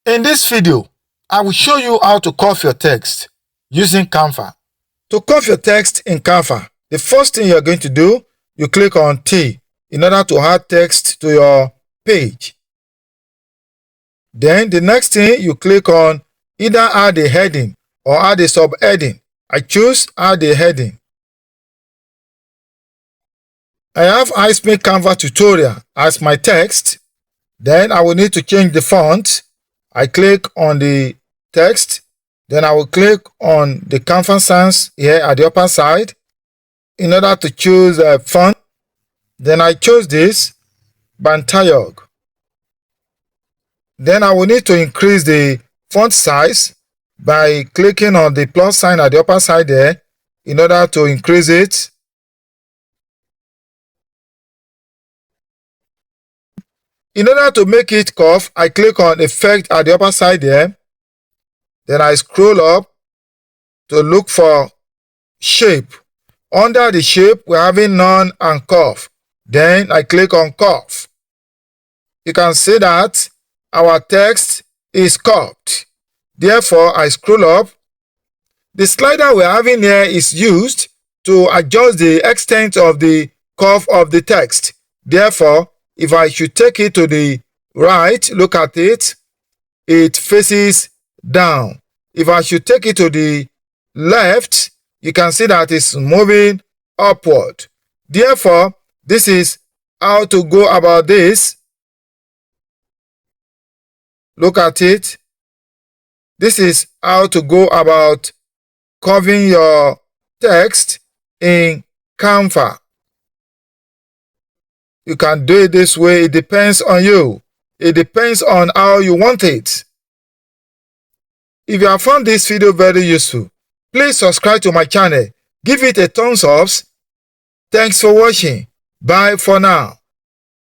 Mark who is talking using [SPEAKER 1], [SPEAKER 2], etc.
[SPEAKER 1] In this video, I will show you how to curve your text using Canva. To curve your text in Canva, the first thing you're going to do, you click on T in order to add text to your page. Then the next thing, you click on either add a heading or add a subheading. I choose add a heading. I have I Speak Canva tutorial as my text. Then I will need to change the font. I click on the text. Then I will click on the Canva sans here at the upper side in order to choose a font. Then I chose this, Bantayog. Then I will need to increase the font size by clicking on the plus sign at the upper side there in order to increase it. In order to make it curve, I click on Effect at the upper side there. Then I scroll up to look for Shape. Under the shape, we're having None and Curve. Then I click on Curve. You can see that our text is curved. Therefore, I scroll up. The slider we're having here is used to adjust the extent of the curve of the text. Therefore, if I should take it to the right, look at it, it faces down. If I should take it to the left, you can see that it's moving upward. Therefore, this is how to go about this. Look at it. This is how to go about curving your text in Canva. You can do it this way. It depends on you. It depends on how you want it. If you have found this video very useful, please subscribe to my channel. Give it a thumbs up. Thanks for watching. Bye for now.